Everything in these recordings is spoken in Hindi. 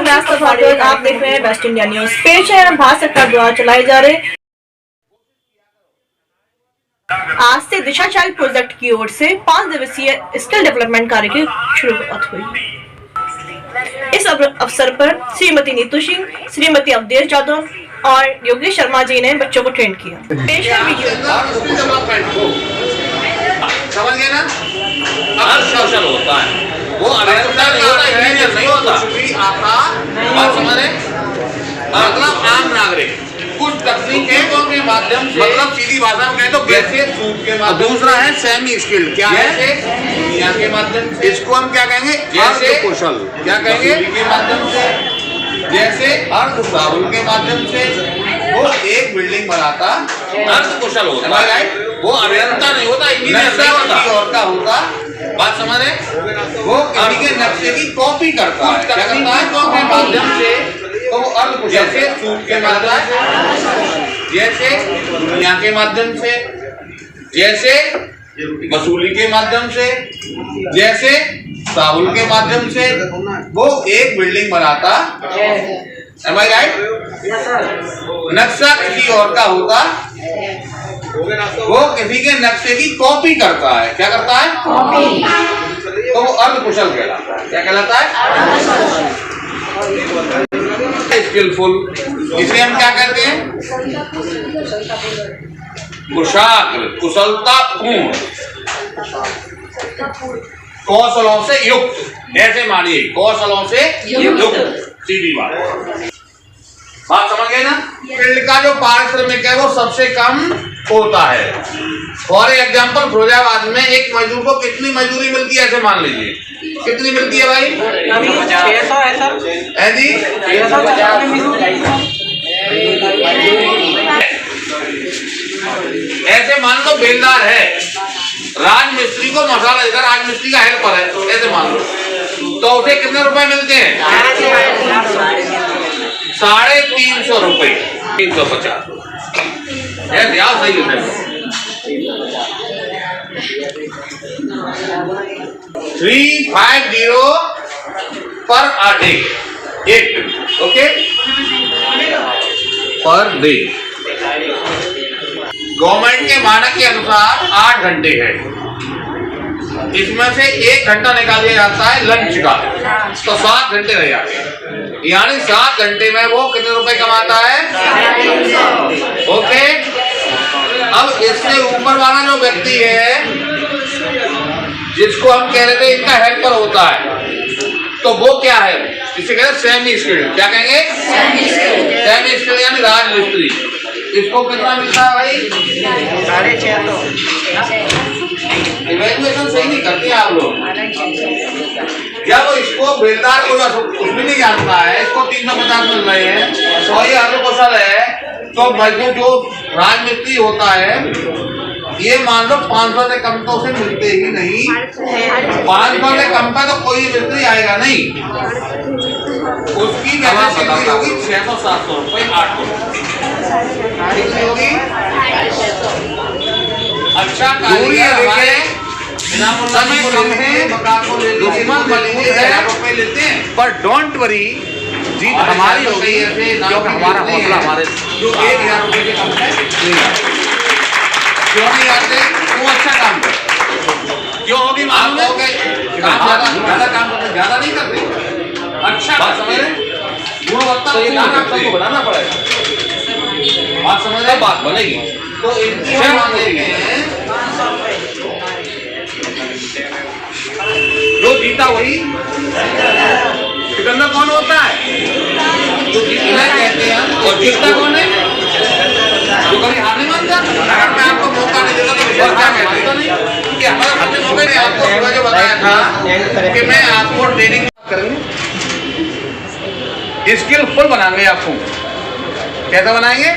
आप देख रहे हैं वेस्ट इंडिया न्यूज। पेश है भारत सरकार द्वारा चलाए जा रहे आज से दिशा चाइल्ड प्रोजेक्ट की ओर से 5 दिवसीय स्किल डेवलपमेंट कार्य की शुरुआत हुई। इस अवसर पर श्रीमती नीतू सिंह, श्रीमती अवधेश यादव और योगेश शर्मा जी ने बच्चों को ट्रेन किया। पेश है वीडियो। समझ गए ना? हर सोशल होता है वो अरेंजर नहीं होता, इंजीनियर नहीं होता, बात समझ रहे? मतलब आम नागरिक कुछ तकनीकों के माध्यम से, मतलब सीधी भाषा में कहें तो जैसे सूट के माध्यम। दूसरा है सेमी स्किल्ड, क्या है? यहाँ के माध्यम से इसको हम क्या कहेंगे? जैसे कुशल, क्या कहेंगे? के माध्यम से, जैसे अर्ध साबुन के माध्यम से वो एक बिल्डिंग बनाता अर्ध कुशल होता है, राइट? वो अभियंता नहीं होता, इंजीनियर नहीं होता, और का होता। बात समझ रहे? वो किसी के नक्शे की कॉपी करता है, क्या करता है? के माध्यम से तो वो अर्ध कुशल, जैसे सूट के माध्यम से, जैसे दुनिया के माध्यम से, जैसे वसूली के माध्यम से, जैसे साहुल के माध्यम से वो एक बिल्डिंग बनाता। Am I right? नक्शा किसी और का होता, वो किसी के नक्शे की कॉपी करता है, क्या करता है? कॉपी। तो वो अर्ध कुशल कहलाता है, क्या कहलाता है? स्किलफुल, इसे हम क्या कहते हैं? कुशाग्र, कुशलता पूर्ण, कौशलों से युक्त। ऐसे मानिए कौशलों से युक्त, सीधी बात समझ गए ना? फील्ड का जो पारिश्रमिक है वो सबसे कम होता है। फॉर एग्जाम्पल फिरोजाबाद में एक मजदूर को कितनी मजदूरी मिलती है, ऐसे मान लीजिए कितनी मिलती है भाई? 600 है सर। है जी? ऐसे मान लो बेलदार है, राजमिस्त्री को मसाला देकर राजमिस्त्री का हेल्पर है, ऐसे मान लो, तो उसे कितने रुपए मिलते हैं? 350 रुपए, 350। सही है। 350 पर a day, एक दिन, ओके, पर डे। गवर्नमेंट के मानक के अनुसार 8 घंटे है, इसमें से 1 घंटा निकाल दिया जाता है लंच का, तो 7 घंटे रह जाते हैं। यानी 7 घंटे में वो कितने रुपए कमाता है? 350। ओके, अब इससे ऊपर वाला जो व्यक्ति है जिसको हम कह रहे थे इनका हेल्पर होता है, तो वो क्या है? इसे कहते हैं सेमी स्किल्ड। क्या कहेंगे? सेमी स्किल्ड यानी राजमिस्त्री। इसको कितना मिलता है भाई? 650। इवैल्यूएशन सही नहीं करते आप लोग। जब इसको बेलदार को कुछ भी नहीं जानता है, इसको 350 मिल रहे हैं, तो ये अर्ध कुशल है, तो मजदूर जो राजमिस्त्री होता है ये मान लो 500 से कम तो उसे मिलते ही नहीं। 500 से कम का तो कोई मिस्त्री आएगा नहीं, उसकी सैलरी होगी 600-700 रुपए 8 होगी। अच्छा कारीगर हमारे समय कम है, दुश्मन बनेंगे 1000 रुपए लेते हैं, पर डोंट वरी, जीत हमारी होगी, क्योंकि हमारा हौसला हमारे जो 1000 रुपए के कम है क्यों नहीं आते? वो अच्छा काम कर, क्यों होगी? मालूम है काम ज्यादा काम करते, ज्यादा नहीं करते, अच्छा समझ रहे? गुणवत्ता तो ये आपको बढ़ाना पड़ेगा, बात समझ रहे? बात बनेगी तो इनकी हम मांग लेंगे। जो जीता वही सिकंदर कौन होता है? जो जीतना कहते हैं, और जीतता कौन है? जो कभी हार नहीं मानता। अगर मैं आपको मौका नहीं देता तो फिर क्या कहते हैं कि हमारा हाथ मौका नहीं। आपको जो बताया था कि मैं आपको ट्रेनिंग करूंगी, स्किलफुल बनाएंगे आपको। कैसा बनाएंगे?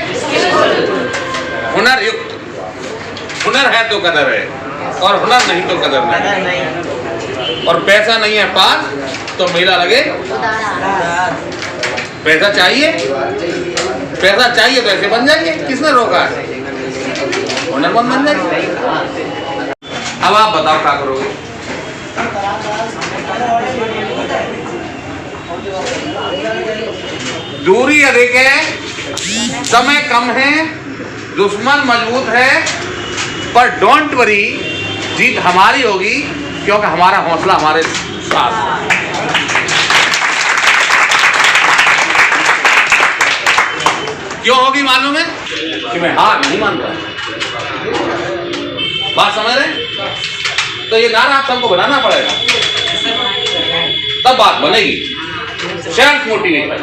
हुनर युक्त। हुनर है तो कदर है, और हुनर नहीं तो कदर नहीं। और पैसा नहीं है पास तो मेला लगे। पैसा चाहिए, पैसा चाहिए तो ऐसे बन जाएंगे, किसने रोका है? हुनरमंद बन जाएंगे। अब आप बताओ क्या करोगे? दूरी अधिक है, समय कम है, दुश्मन मजबूत है, पर डोंट वरी, जीत हमारी होगी क्योंकि हमारा हौसला हमारे साथ है। क्यों होगी मालूम है? कि मैं हार नहीं मानता। बात समझ रहे? तो ये नारा आप सबको बनाना पड़ेगा, तब बात बनेगी। Self motivation.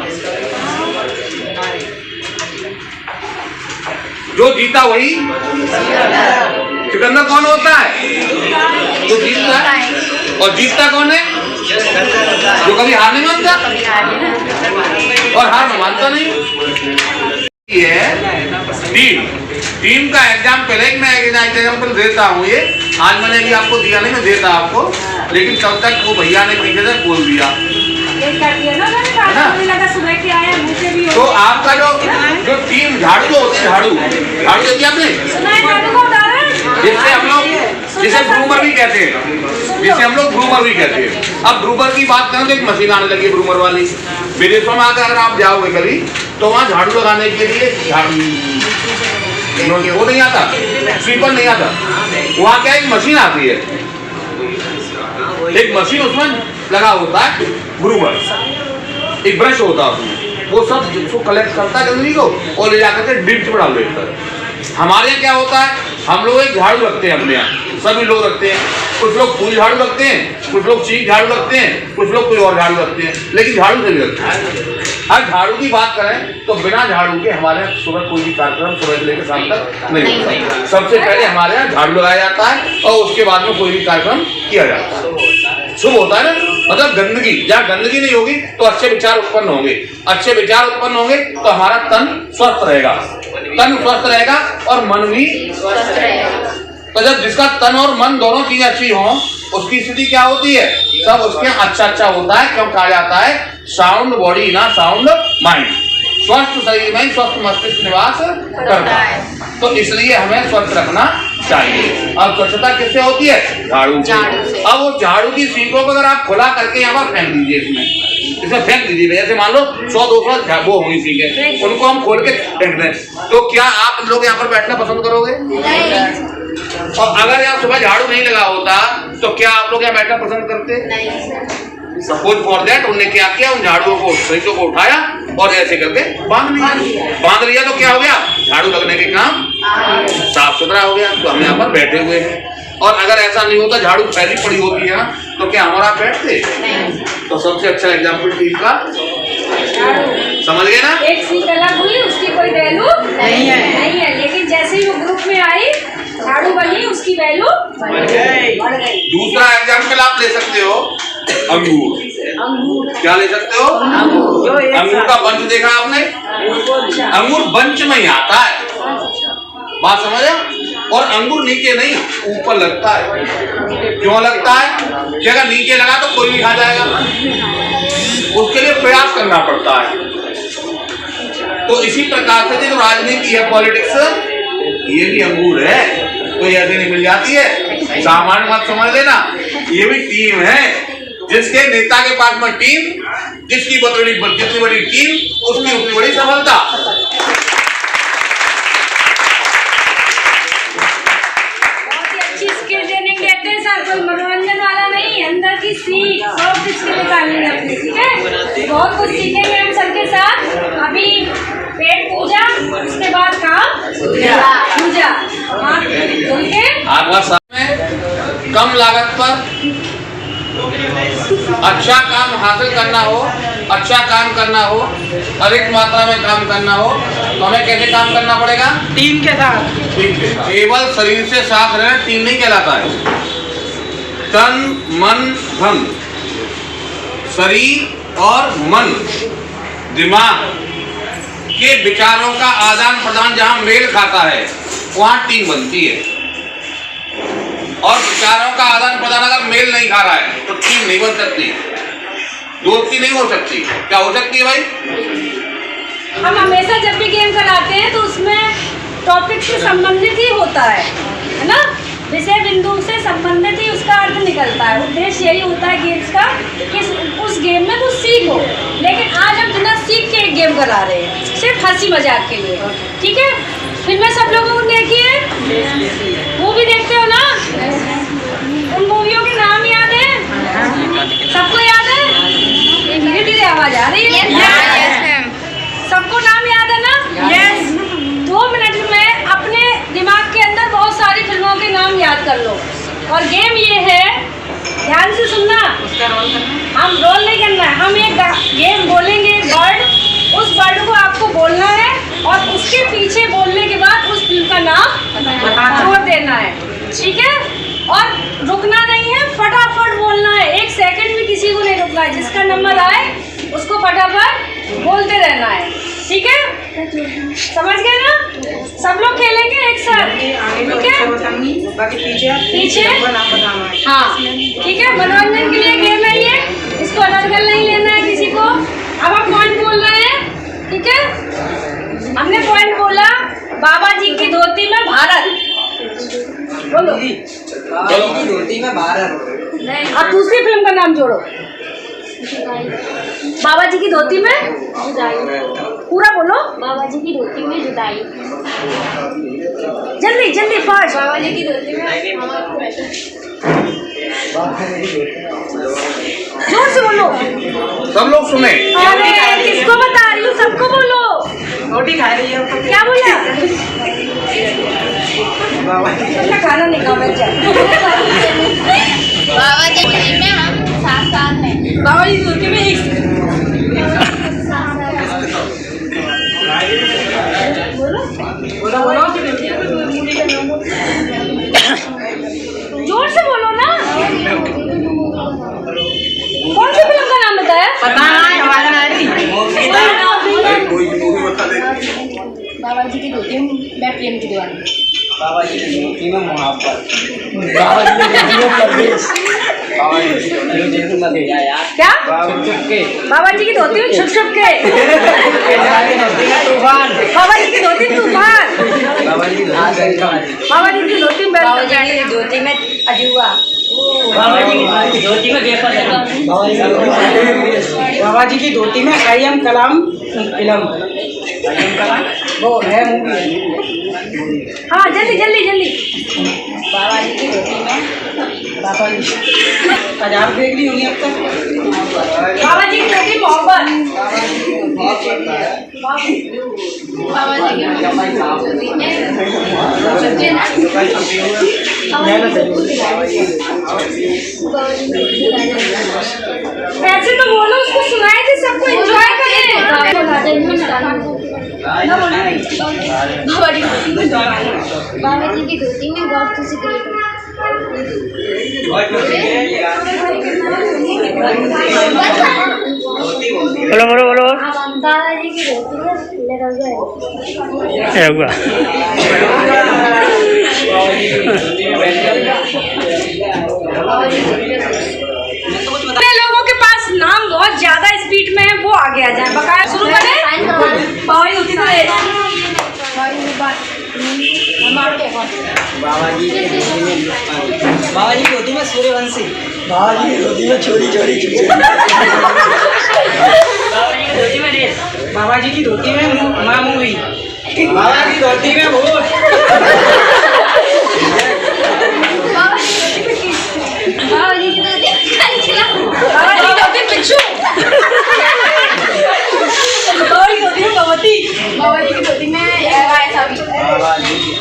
जो जीता वही सिकंदर कौन होता है? जो जीतता है। और जीतता कौन है? जो कभी हार नहीं मानता और हार में मानता नहीं। ये टीम का एग्जाम पहले ही मैं एग्जाम्पल देता हूँ। ये आज मैंने भी आपको दिया नहीं, मैं देता आपको, लेकिन तब तक वो भैया ने पीछे से बोल दिया ना। तो आपका जो टीम झाड़ू होती है, झाड़ू देखी आपने, जिससे हम लोग जिसे ब्रूमर भी कहते हैं, अब ब्रूमर की बात करें तो एक मशीन आने लगी ब्रूमर वाली। विदेशों में आकर अगर आप जाओगे कभी तो वहाँ झाड़ू लगाने के लिए वो नहीं आता, स्वीपर नहीं आता। वहाँ क्या एक मशीन आती है, एक मशीन उसमें लगा होता है ब्रूमर, एक ब्रश होता है उसमें, वो सब जिसको कलेक्ट करता है गंदगी को और ले जाकर के डिप्स में डाल देता है। हमारे यहाँ क्या होता है, हम लोग एक झाड़ू रखते हैं, अपने यहाँ सभी लोग रखते हैं। कुछ लोग फूल झाड़ू रखते हैं, कुछ लोग चीख झाड़ू रखते हैं, कुछ लोग कोई और झाड़ू रखते हैं, लेकिन झाड़ू से भी रखते हैं। अगर झाड़ू की बात करें तो बिना झाड़ू के हमारे यहाँ सुबह कोई भी कार्यक्रम सुबह से लेकर शाम तक नहीं होता। सबसे पहले हमारे यहाँ झाड़ू लगाया जाता है और उसके बाद में कोई भी कार्यक्रम किया जाता है। शुभ होता है ना, मतलब गंदगी, जहाँ गंदगी नहीं होगी तो अच्छे विचार उत्पन्न होंगे, अच्छे विचार उत्पन्न होंगे तो हमारा तन स्वस्थ रहेगा, तन स्वस्थ रहेगा और मन भी स्वस्थ रहेगा। तो जब जिसका तन और मन दोनों चीजें अच्छी हों, उसकी स्थिति क्या होती है, सब उसके अच्छा होता है। क्यों कहा जाता है साउंड बॉडी ना साउंड माइंड, स्वस्थ शरीर में स्वस्थ मस्तिष्क निवास करता है। तो इसलिए हमें स्वस्थ रखना चाहिए। अब स्वच्छता किससे होती है? झाड़ू से। अब वो झाड़ू की सीखों को अगर आप खुला करके यहाँ पर फेंक दीजिए, इसमें फेंक दीजिए, जैसे मान लो 100-200 वो होंगी सीखें, उनको हम खोल के फेंक दें, तो क्या आप लोग यहाँ पर बैठना पसंद करोगे? नहीं। और अगर यहाँ सुबह झाड़ू नहीं लगा होता तो क्या आप लोग यहाँ बैठना पसंद करते? नहीं। सपोज फॉर दैट उन्होंने क्या किया, उन झाड़ुओं को सरियों को उठाया और ऐसे करके बांध लिया तो क्या हो गया, झाड़ू लगने के काम साफ सुथरा हो गया। तो हम यहाँ पर बैठे हुए हैं, और अगर ऐसा नहीं होता, झाड़ू फैली पड़ी होती है ना, तो क्या हमारा आप बैठते? तो सबसे अच्छा एग्जाम्पल टीम का, समझ गए ना? एक सीट अलग हुई, उसकी कोई वैल्यू नहीं है, लेकिन जैसे ही वो ग्रुप में आई, झाड़ू बनी, उसकी वैल्यू बढ़ गई। दूसरा एग्जाम्पल आप ले सकते हो, अंगूर। क्या ले सकते हो? अंगूर का बंच देखा आपने? अंगूर बंच में ही आता है, बात समझे? और अंगूर नीचे नहीं, ऊपर लगता है। क्यों लगता है? कि अगर नीचे लगा तो कोई भी खा जाएगा, उसके लिए प्रयास करना पड़ता है। तो इसी प्रकार से जो राजनीति है, पॉलिटिक्स, ये भी अंगूर है, कोई ऐसे नहीं मिल जाती है। सामान्य मत समझ लेना, ये भी टीम है। जिसके नेता के पास में टीम, जिसकी जितनी बड़ी टीम उसकी उतनी बड़ी सफलता। बहुत ही अच्छी स्किल ट्रेनिंग देते हैं सर, कोई मनोरंजन वाला नहीं, अंदर की सीख सॉफ्ट स्किल निकालनी है अपनी, ठीक है? बहुत कुछ सीखेंगे हम सबके साथ। अभी पेट पूजा, उसके बाद काम पूजा, हाथ धुल के कम लागत पर अच्छा काम हासिल करना हो, अच्छा काम करना हो, अधिक मात्रा में काम करना हो, तो हमें कैसे काम करना पड़ेगा? टीम के साथ। केवल शरीर से साथ रहना टीम नहीं कहलाता है। तन मन धन, शरीर और मन दिमाग के विचारों का आदान प्रदान जहां मेल खाता है, वहां टीम बनती है। और विचारों का आदान प्रदान अगर मेल नहीं खा रहा है तो टीम नहीं बन सकती, दोस्ती नहीं हो सकती। क्या हो सकती है भाई? हम हमेशा जब भी गेम कराते हैं तो उसमें टॉपिक से संबंधित ही होता है ना, विषय बिंदु से संबंधित ही उसका अर्थ निकलता है। उद्देश्य यही होता है गेम्स का कि उस गेम में कुछ सीखो। लेकिन आज हम बिना सीख के एक गेम करा रहे हैं, सिर्फ हंसी मजाक के लिए, ठीक है। फिल्में सब लोगों को देखी है, मूवी देखते हो ना, उन मूवियों के नाम याद है? सबको याद है? धीरे धीरे आवाज आ रही है। सबको नाम याद है ना? यस। 2 मिनट में अपने दिमाग के अंदर बहुत सारी फिल्मों के नाम याद कर लो। और गेम ये है, ध्यान से सुनना, हम रोल नहीं करना है, हम एक गेम बोलेंगे, एक वर्ड, उस वर्ड को आपको बोलना है और उसके पीछे बोलने के बाद उस फिल्म का नाम जोड़ देना है, ठीक है। और रुकना नहीं है, फटाफट बोलना है, 1 सेकंड भी किसी को नहीं रुकना है, जिसका नंबर आए उसको फटाफट बोलते रहना है, ठीक है। समझ गए ना? सब लोग खेलेंगे एक साथ, ठीक है। पीछे हाँ, ठीक है। मनोरंजन के लिए गेम है ये, इसको अलग अलग नहीं लेना है किसी को। अब हम पॉइंट बोल रहे हैं, ठीक है। हमने पॉइंट बोला, बाबा जी की धोती में भारत, बोलो बाबा जी की धोती में भारत। अब दूसरी फिल्म का नाम जोड़ो। बाबा जी की धोती में जुदाई। पूरा बोलो। बाबा जी की धोती में जुदाई। जल्दी जल्दी फास्ट। बाबा जी की धोती में जोर से बोलो। सब लोग सुने। अरे किसको बता रही हूँ, सबको बोलो। रोटी खा रही है तो क्या बोला? क्या खाना नहीं खा मैं बाबा जी की धोती में हम साथ साथ हैं। बाबा जी की धोती में एक बोलो बोलो। जोर से बोलो ना। कौन सी फिल्म का नाम बताया? पता नहीं, आवाज आ रही। बाबा जी की धोती में मैं प्रेम की दीवानी। बाबा जी की धोती में मोहब्बत। बाबा जी की धोती में परदेश। बाबा जी की धोती में यार क्या? छुप के। बाबा जी की धोती में छुप छुप के। तूफान। बाबा जी की धोती में तूफान। बाबा जी की धोती में बाबा जी की धोती में बाबा जी की धोती में अजूबा। बाबा जी की धोती में पेपर है। बाबा जी की धोती में आई.एम. कलाम फिल्म। वो है मूवी। हाँ जल्दी जल्दी जल्दी। बाबा जी की धोती में बाबा जी 1000 देख ली होंगी अब तक। बाबा जी की धोती मोहब्बत। बाबा जी की धोती में ऐसे तो बोलो, उसको सुनाए थे, सबको एंजॉय करें। बाबा जी की धोती में गॉड टू सिक्रेट। बोलो बोलो बोलो। बाबा जी की धोती में हुआ अपने लोगों के पास नाम बहुत ज्यादा स्पीड में है, वो आगे आ जाए। बकाया शुरू करें। बाबा जी होती तो बाबा जी की धोती में सूर्यवंशी। बाबा जी की धोती में चोरी चोरी बाबा जी की धोती में माँ मूवी। बाबा की धोती में भूत। बाबा जी की धोती में बाबा जी होती पिच्चू। बाबा जी होती है भगवती। बाबा जी की धोती में बाबा जी की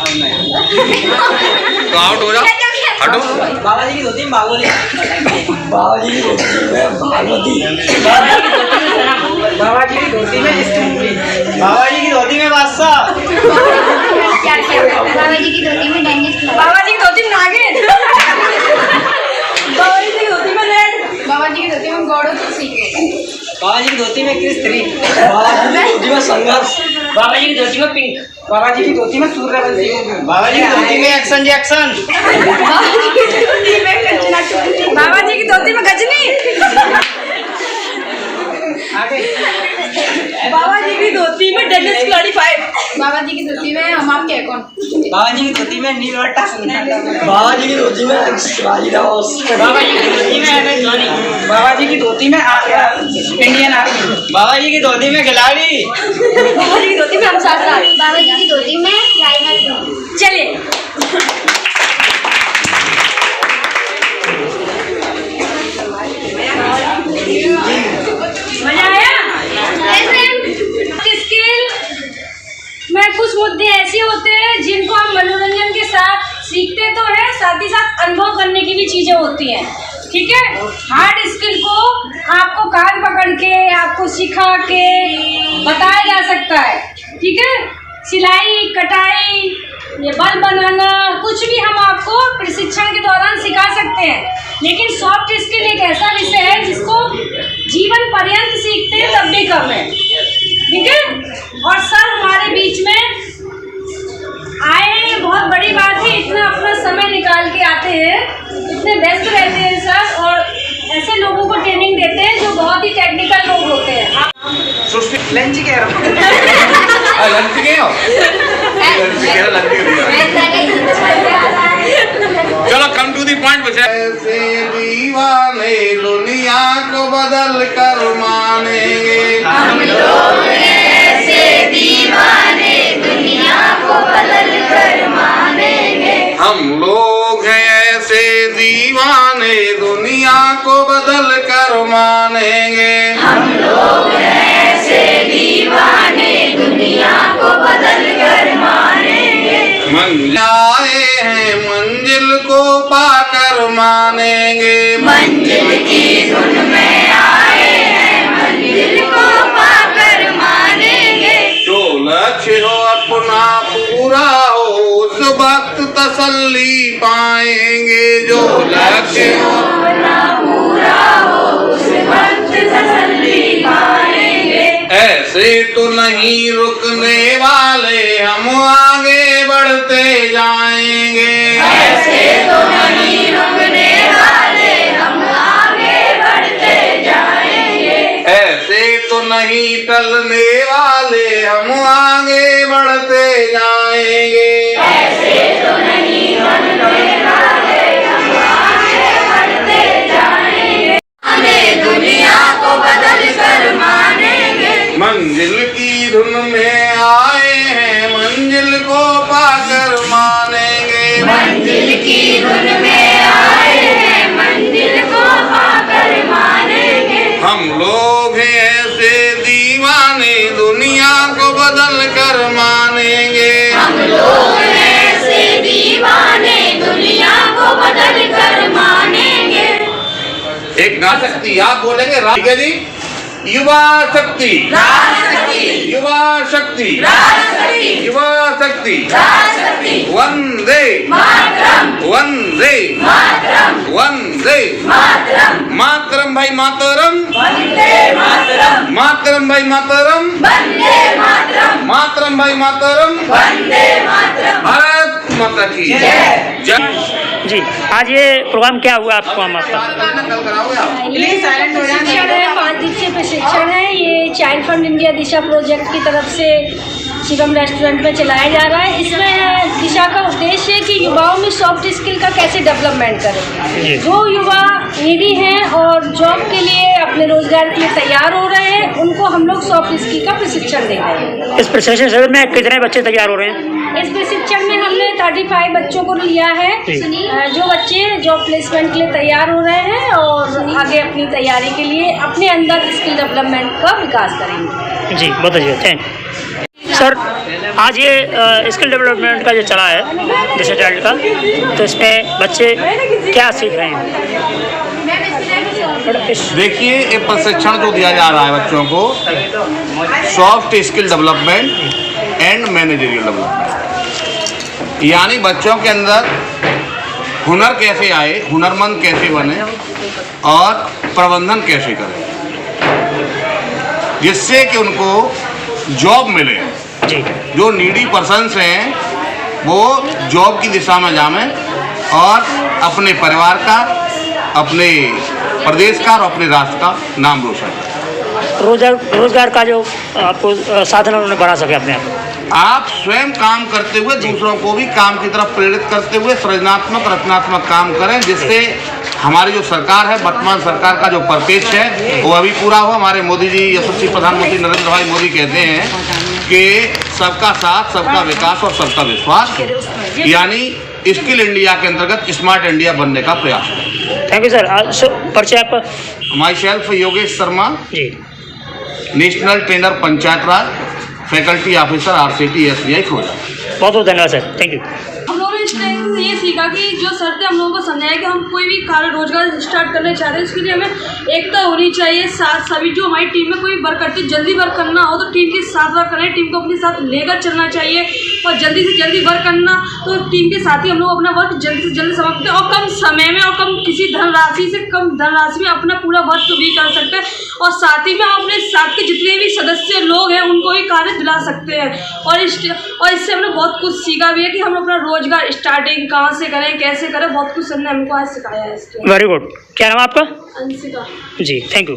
तो आउट हो जाओ, हटो। बाबा जी की धोती में बागोली। बाबा जी की धोती में भागवती। बाबा जी की धोती में स्त्री। बाबा जी की धोती में बादशाह। बाबा जी की धोती में डेंगिस। बाबा जी की धोती में नागिन। बाबा जी की धोती में रेड। बाबा जी की धोती में गॉड टू सीक्रेट। बाबा जी की धोती में क्रिस 3। बाबा जी की धोती में संघर्ष। बाबा जी की धोती में पिंक। बाबा जी की धोती में सूर्यवंशी। बाबा जी की धोती में एक्शन जैक्सन। बाबा जी की धोती में गजनी। आगे। बाबा जी की धोती धोती में डेनिस क्लैरिफाइड। बाबा जी की धोती में हम आपके हैं कौन? बाबा जी की धोती में नील वट्टा बाबा जी की धोती में शिवाजी दास बाबा जी की धोती में MS धोनी बाबा जी की धोती में इंडियन आर्मी बाबा जी की धोती में खिलाड़ी बाबा जी की धोती में हम साथ बाबा जी की धोती में राइनर। चलिए मजा आया? स्किल में कुछ मुद्दे ऐसे होते हैं जिनको हम मनोरंजन के साथ सीखते तो हैं, साथ ही साथ अनुभव करने की भी चीजें होती हैं। ठीक है, हार्ड स्किल को आपको कान पकड़ के आपको सिखा के बताया जा सकता है। ठीक है, सिलाई कटाई ये बल बनाना कुछ भी हम आपको प्रशिक्षण के दौरान सिखा सकते हैं, लेकिन सॉफ्ट स्किल एक ऐसा विषय है जिसको जीवन पर्यंत सीखते हैं तब भी कम है। ठीक है, और सर हमारे बीच में आए हैं, ये बहुत बड़ी बात है। इतना अपना समय निकाल के आते हैं, इतने व्यस्त रहते हैं सर, और ऐसे लोगों को ट्रेनिंग देते हैं जो बहुत ही टेक्निकल लोग होते हैं। लंच कह रहा हूँ लंच के हो चलो कम टू दी पॉइंट बचा। ऐसे दीवाने दुनिया को बदल कर मानेंगे हम लोग ऐसे दीवाने दुनिया को बदल कर मानेंगे। हम लोग हैं ऐसे दीवाने दुनिया को बदल कर मानेंगे। हम लोग ऐसे दीवाने दुनिया को बदल कर मानेंगे। मंजिल आए हैं मंजिल को पाकर मानेंगे। मंजिल की धुन में आए हैं मंजिल को पाकर मानेंगे। जो लक्ष्य हो अपना पूरा हो उस वक्त तसल्ली पाएंगे। जो लक्ष्य हो अपना पूरा हो उस वक्त तसल्ली पाएंगे। ऐसे तो नहीं रुकने वाले हम आगे बढ़ते जाएंगे। ऐसे तो नहीं रुकने वाले हम आगे बढ़ते जाएंगे। ऐसे तो नहीं टलने वाले हम आगे बढ़ते जाएंगे। ऐसे तो नहीं रुकने वाले हम आगे बढ़ते जाएंगे। हमें दुनिया को बदल कर मानेंगे। मंजिल की धुन में आए हैं मंजिल को पाकर मानेंगे। मंजिल की धुन में आए हैं मंजिल को पाकर मानेंगे। हम लोग हैं ऐसे दीवाने दुनिया को बदल कर मानेंगे। हम लोग ऐसे दीवाने दुनिया को बदल कर मानेंगे। एक गा सकती आप बोलेंगे ठीक है जी। युवा शक्ति राष्ट्रशक्ति युवा शक्ति राष्ट्रशक्ति युवा शक्ति राष्ट्रशक्ति वंदे मातरम वंदे मातरम वंदे मातरम मातरम भाई मातरम वंदे मातरम मातरम भाई मातरम वंदे मातरम मातरम भाई मातरम वंदे मातरम। भारत माता की जय। जय। जी, आज ये प्रोग्राम क्या हुआ आपको हम आपका? कल कराओगे आप? ये प्रशिक्षण है, 5 दिवसीय प्रशिक्षण है। ये चाइल्ड फंड इंडिया दिशा प्रोजेक्ट की तरफ से शिवम रेस्टोरेंट में चलाया जा रहा है। इसमें दिशा का उद्देश्य है कि युवाओं में सॉफ्ट स्किल का कैसे डेवलपमेंट करें। जो युवा नीडी हैं और जॉब के लिए अपने रोजगार के लिए तैयार हो रहे हैं, उनको हम लोग सॉफ्ट स्किल का प्रशिक्षण दे रहे हैं। इस प्रशिक्षण शिविर में कितने बच्चे तैयार हो रहे हैं? इस प्रशिक्षण में हमने 35 बच्चों को लिया है, जो बच्चे जॉब प्लेसमेंट के लिए तैयार हो रहे हैं और आगे अपनी तैयारी के लिए अपने अंदर स्किल डेवलपमेंट का विकास करेंगे। जी, बहुत अच्छी थैंक सर। आज ये स्किल डेवलपमेंट का जो चला है दिशा चाइल्ड का, तो इसमें बच्चे क्या सीख रहे हैं? देखिए, ये प्रशिक्षण जो दिया जा रहा है बच्चों को soft skill development and managerial development, यानी बच्चों के अंदर हुनर कैसे आए, हुनरमंद कैसे बने और प्रबंधन कैसे करें, जिससे कि उनको जॉब मिले। जी, जो नीडी पर्सन्स हैं वो जॉब की दिशा में जाएं और अपने परिवार का, अपने प्रदेश का और अपने राष्ट्र का नाम रोशन करें। रोजगार का जो आपको साधन उन्होंने बना सके अपने आप। आप स्वयं काम करते हुए दूसरों को भी काम की तरफ प्रेरित करते हुए सृजनात्मक रचनात्मक काम करें, जिससे हमारी जो सरकार है, वर्तमान सरकार का जो परिपेक्ष है वो अभी पूरा हो। हमारे मोदी जी, यशस्वी प्रधानमंत्री नरेंद्र भाई मोदी कहते हैं कि सबका साथ, सबका विकास और सबका विश्वास, यानी स्किल इंडिया के अंतर्गत स्मार्ट इंडिया बनने का प्रयास है। Thank you sir. परिचय आपका? Myself Yogesh Sharma ji, national trainer panchayat raj, faculty officer RCT SBI खोजा। बहुत बहुत धन्यवाद सर, थैंक यू। हम लोगों ने इस ट्रेनिंग से ये सीखा कि जो सर थे हम लोगों को समझाया कि हम कोई भी कार्य रोजगार स्टार्ट करना चाहते हैं, उसके लिए हमें एकता होनी चाहिए। साथ सभी जो हमारी टीम में कोई वर्क करती है, जल्दी वर्क करना हो तो टीम के साथ वर्क करना है, टीम को अपने साथ लेकर चलना चाहिए और जल्दी से जल्दी वर्क करना, तो टीम के साथ ही हम लोग अपना वर्क जल्दी से जल्दी समाप्त करते हैं और कम समय में और कम किसी धनराशि से कम धनराशि में अपना पूरा वर्क भी कर सकते हैं और साथ ही में हम अपने साथ के जितने भी सदस्य लोग हैं उनको भी कार्य दिला सकते हैं। और इससे हमने बहुत कुछ सीखा भी है कि हम अपना रोजगार स्टार्टिंग कहाँ से करें, कैसे करें, बहुत कुछ सर ने हमको आज सिखाया है इसके। Very good. क्या नाम आपका? अंशिका जी, थैंक यू।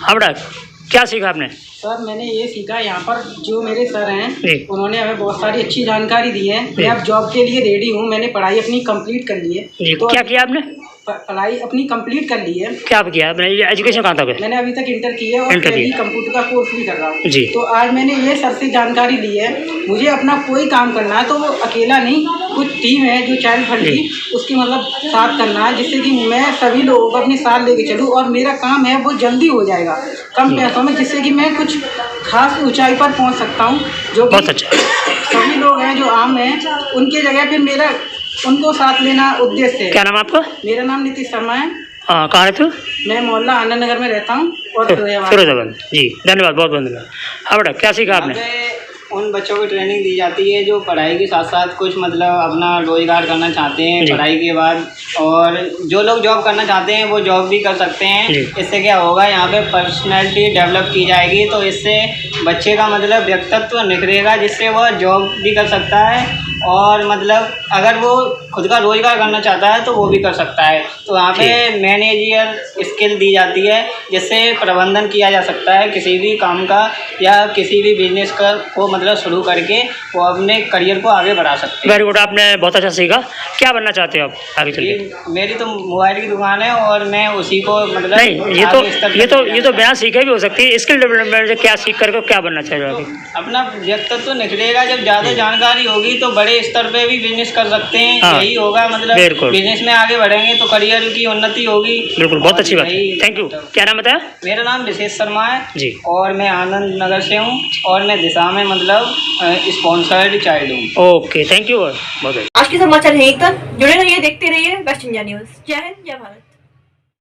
हाँ बेटा, क्या सीखा आपने? सर मैंने ये सीखा, यहाँ पर जो मेरे सर हैं जी। उन्होंने हमें बहुत सारी अच्छी जानकारी दी है। मैं अब जॉब के लिए रेडी हूँ। मैंने पढ़ाई अपनी कंप्लीट कर ली है। जी, तो क्या किया आपने? पढ़ाई अपनी कंप्लीट कर ली है। क्या किया आपने? एजुकेशन कहाँ तक है? मैंने अभी तक इंटर किया और इंटर अभी किया। कंप्यूटर का कोर्स भी कर रहा हूँ। जी। तो आज मैंने ये सर से जानकारी ली है। मुझे अपना कोई काम करना है तो वो अकेला नहीं, कुछ टीम है जो चाइल्ड फंड की, उसकी मतलब साथ करना है, जिससे कि मैं सभी लोगों को अपने साथ लेके चलूँ और मेरा काम है वो जल्दी हो जाएगा कम पैसों में, जिससे कि मैं कुछ खास ऊंचाई पर पहुँच सकता हूँ। जो कि बहुत अच्छा। सभी लोग हैं जो आम हैं उनके जगह पे मेरा उनको साथ लेना उद्देश्य है। क्या नाम आपका? मेरा नाम नीतीश शर्मा है। कहाँ रहते हो? मैं मोहल्ला आनंद नगर में रहता हूँ और फिरोजाबाद। जी, धन्यवाद, बहुत बहुत धन्यवाद। हाँ बेटा, क्या सीखा आपने? उन बच्चों को ट्रेनिंग दी जाती है जो पढ़ाई के साथ साथ कुछ मतलब अपना रोजगार करना चाहते हैं पढ़ाई के बाद, और जो लोग जॉब करना चाहते हैं वो जॉब भी कर सकते हैं। इससे क्या होगा, यहाँ पे पर्सनैलिटी डेवलप की जाएगी, तो इससे बच्चे का मतलब व्यक्तित्व निखरेगा, जिससे वह जॉब भी कर सकता है और मतलब अगर वो खुद का रोजगार करना चाहता है तो वो भी कर सकता है। तो यहाँ पे मैनेजर स्किल दी जाती है, जिससे प्रबंधन किया जा सकता है किसी भी काम का या किसी भी बिजनेस का को मतलब शुरू करके वो अपने करियर को आगे बढ़ा सकते हैं। वेरी गुड, आपने बहुत अच्छा सीखा। क्या बनना चाहते हो आप आगे चल के? मेरी तो मोबाइल की दुकान है और मैं उसी को मतलब नहीं, ये तो बिना सीखे भी हो सकती है। स्किल डेवलपमेंट से क्या सीख करके क्या बनना चाहिए? अपना व्यक्तित्व तो निखरेगा, जब ज़्यादा जानकारी होगी तो बड़े स्तर पे भी बिजनेस कर सकते हैं। हाँ, यही होगा मतलब बिजनेस में आगे बढ़ेंगे तो करियर की उन्नति होगी। बिल्कुल, बहुत अच्छी बात है, थैंक यू। क्या नाम बताया? मेरा नाम विशेष शर्मा है जी, और मैं आनंद नगर से हूँ और मैं दिशा में मतलब स्पॉन्सर्ड चाइल्ड हूँ। ओके, थैंक यू बहुत। आज के समाचार यहीं तक। जुड़े रहिए, देखते रहिए वेस्ट इंडिया न्यूज। जय हिंद, जय भारत।